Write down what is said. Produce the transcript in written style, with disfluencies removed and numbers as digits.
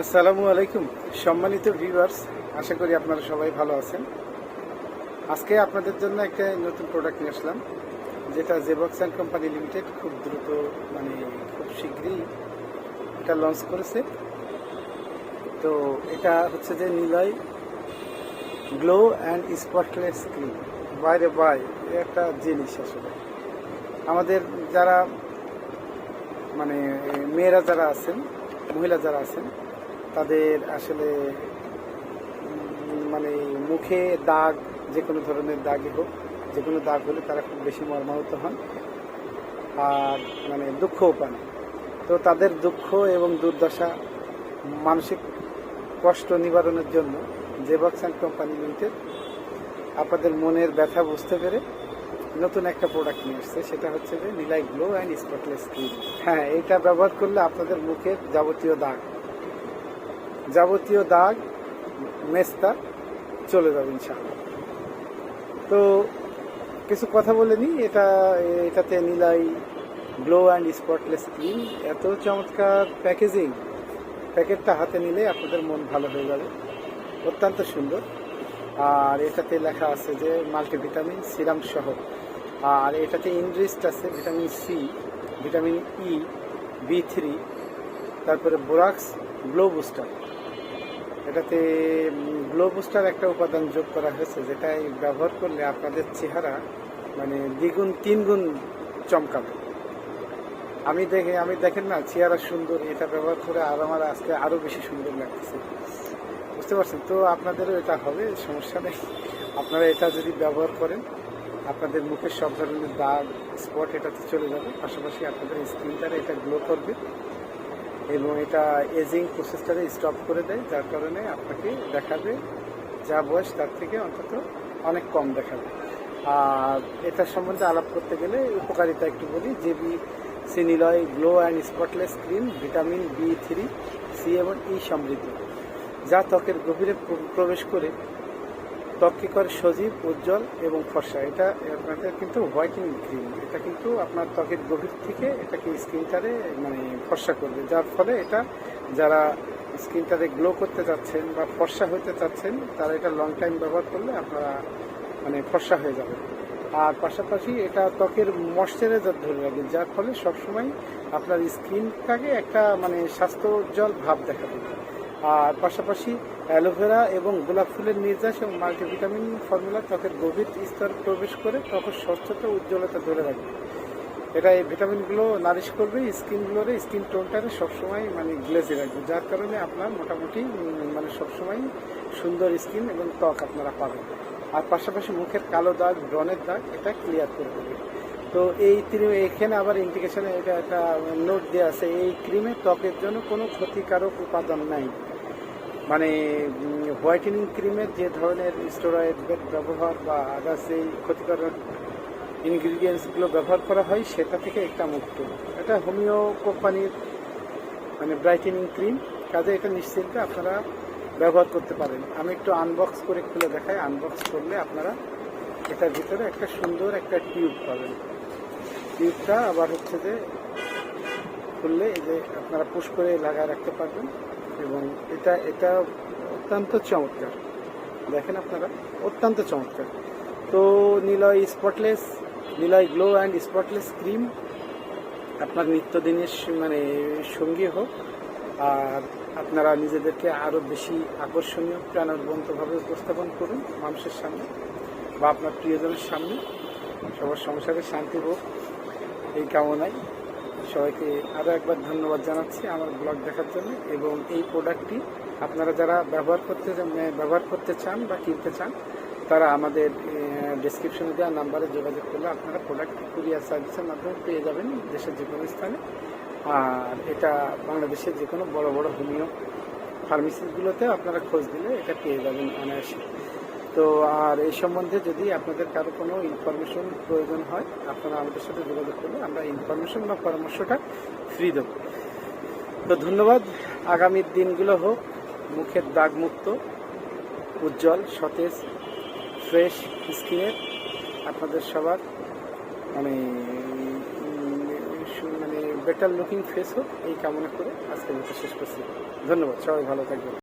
আসসালামু আলাইকুম সম্মানিত ভিউয়ার্স, আশা করি আপনারা সবাই ভালো আছেন। আজকে আপনাদের জন্য একটা নতুন প্রোডাক্ট নিয়ে আসলাম, যেটা জেবক্স অ্যান্ড কোম্পানি লিমিটেড খুব দ্রুত খুব শীঘ্রই এটা লঞ্চ করেছে। তো এটা হচ্ছে যে Niloy glow and spotless cream. বাইরে একটা জিনিস আসলে আমাদের যারা মেয়েরা যারা আছেন, মহিলা যারা আছেন, তাদের আসলে মুখে দাগ, যে কোনো ধরনের দাগই হোক, যে কোনো দাগ হলে তারা খুব বেশি মর্মাহত হন আর দুঃখও পান। তো তাদের দুঃখ এবং দুর্দশা, মানসিক কষ্ট নিবারণের জন্য জেবক্স অ্যান্ড কোম্পানি লিমিটেড আপনাদের মনের ব্যথা বুঝতে পেরে নতুন একটা প্রোডাক্ট নিয়ে এসছে। সেটা হচ্ছে যে Niloy glow and spotless cream. হ্যাঁ, এটা ব্যবহার করলে আপনাদের মুখের যাবতীয় দাগ মেস্তা চলে যাবে ইনশাআল্লাহ। তো কিছু কথা বলে নিই। এটাতে Niloy glow and spotless cream, এত চমৎকার প্যাকেজিং, প্যাকেটটা হাতে নিলে আপনাদের মন ভালো হয়ে যাবে, অত্যন্ত সুন্দর। আর এটাতে লেখা আছে যে মাল্টিভিটামিন সিরাম সহ। আর এটাতে ইনরিচড আছে vitamin C, vitamin E, B3, তারপরে বোরাক্স, গ্লো বুস্টার। এটাতে গ্লো বুস্টার একটা উপাদান যোগ করা হয়েছে, যেটাই ব্যবহার করলে আপনাদের চেহারা দ্বিগুণ তিনগুণ চমকাবে। আমি দেখেন না, চেহারা সুন্দর, এটা ব্যবহার করে আর আমার আজকে আরও বেশি সুন্দর লাগতেছে, বুঝতে পারছেন? তো আপনাদেরও এটা হবে, সমস্যা নেই। আপনারা এটা যদি ব্যবহার করেন, আপনাদের মুখের সব ধরনের দাগ স্পট এটাতে চলে যাবে। পাশাপাশি আপনাদের স্কিনটারে এটা গ্লো করবে এবং এটা এজিং প্রসেসটারে স্টপ করে দেয়, যার কারণে আপনাকে দেখাবে যা বয়স তার থেকে অন্তত অনেক কম দেখাবে। আর এটা সম্বন্ধে আলাপ করতে গেলে উপকারিতা একটু বলি। C Niloy glow and spotless cream vitamin B3, C এবং ই সমৃদ্ধ, যা ত্বকের গভীরে প্রবেশ করে ত্বককে করে সজীব, উজ্জ্বল এবং ফর্সা। এটা আপনাদের কিন্তু হোয়াইটেনিং ক্রিম, এটা কিন্তু আপনার ত্বকের গভীর থেকে এটাকে স্কিনটারে ফর্সা করবে, যার ফলে এটা যারা স্কিনটারে গ্লো করতে চাচ্ছেন বা ফর্সা হতে চাচ্ছেন, তারা এটা লং টাইম ব্যবহার করলে আপনারা ফর্সা হয়ে যাবে। আর পাশাপাশি এটা ত্বকের ময়শ্চারাইজার ধরে রাখবে, যার ফলে সবসময় আপনার স্কিনটাকে একটা স্বাস্থ্য উজ্জ্বল ভাব দেখাবে। আর পাশাপাশি অ্যালোভেরা এবং গোলাপ ফুলের নির্যাস এবং মাল্টিভিটামিন ফর্মুলা ত্বকের গভীর স্তর প্রবেশ করে ত্বকের স্বচ্ছতা উজ্জ্বলতা ধরে রাখবে। এটা এই ভিটামিনগুলো নারিশ করবে স্কিন টোনটারে সবসময় গ্লেজি রাখবে, যার কারণে আপনার মোটামুটি সবসময় সুন্দর স্কিন এবং ত্বক আপনারা পাবেন। আর পাশাপাশি মুখের কালো দাগ, ব্রণের দাগ এটা ক্লিয়ার করে দেবে। তো এখানে আবার ইন্ডিকেশনে এটা একটা নোট দেওয়া আছে, এই ক্রিমে ত্বকের জন্য কোনো ক্ষতিকারক উপাদান নাই। হোয়াইটেনিং ক্রিমের যে ধরনের স্টেরয়েড ব্যবহার বা আদার্স এই ক্ষতিকারক ইনগ্রিডিয়েন্টসগুলো ব্যবহার করা হয়, সেটা থেকে একটা মুক্ত। এটা হোমিও কোম্পানির ব্রাইটেনিং ক্রিম, কাজে এটা নিশ্চিন্তে আপনারা ব্যবহার করতে পারেন। আমি একটু আনবক্স করে খুলে দেখাই। আনবক্স করলে আপনারা এটার ভিতরে একটা সুন্দর একটা টিউব পাবেন। টিউবটা আবার হচ্ছে যে খুললে এই যে আপনারা পুশ করে লাগায় রাখতে পারবেন এবং এটা অত্যন্ত চমৎকার, দেখেন আপনারা, অত্যন্ত চমৎকার। তো Niloy glow and spotless cream আপনার নিত্যদিনের সঙ্গী হোক, আর আপনারা নিজেদেরকে আরও বেশি আকর্ষণীয়, প্রাণবন্তভাবে উপস্থাপন করুন মানুষের সামনে বা আপনার প্রিয়জনের সামনে। সবার সংসারে শান্তি হোক, এই কামনায় সবাইকে আরও একবার ধন্যবাদ জানাচ্ছি আমার ব্লগ দেখার জন্য। এবং এই প্রোডাক্টটি আপনারা যারা ব্যবহার করতে চান বা কিনতে চান, তারা আমাদের ডেসক্রিপশনে দেওয়া নাম্বারে যোগাযোগ করলে আপনারা প্রোডাক্ট কুরিয়ার সার্ভিসের মাধ্যমে পেয়ে যাবেন দেশের যে কোনো স্থানে। আর এটা বাংলাদেশের যে কোনো বড় বড় হোমিও ফার্মেসিগুলোতে আপনারা খোঁজ দিলে এটা পেয়ে যাবেন অনায়াসে। তো আর এই সম্বন্ধে যদি আপনাদের কারো কোনো ইনফরমেশন প্রয়োজন হয়, আপনারা আমাদের সাথে যোগাযোগ করলে আমরা ইনফরমেশন বা পরামর্শটা ফ্রি দেব। তো ধন্যবাদ। আগামী দিনগুলো হোক মুখের দাগমুক্ত, উজ্জ্বল, সতেজ, ফ্রেশ স্কিনের আপনাদের সবার বেটার লুকিং ফেস হোক এই কামনা করে আজকের মতো শেষ করছি। ধন্যবাদ, সবাই ভালো থাকবেন।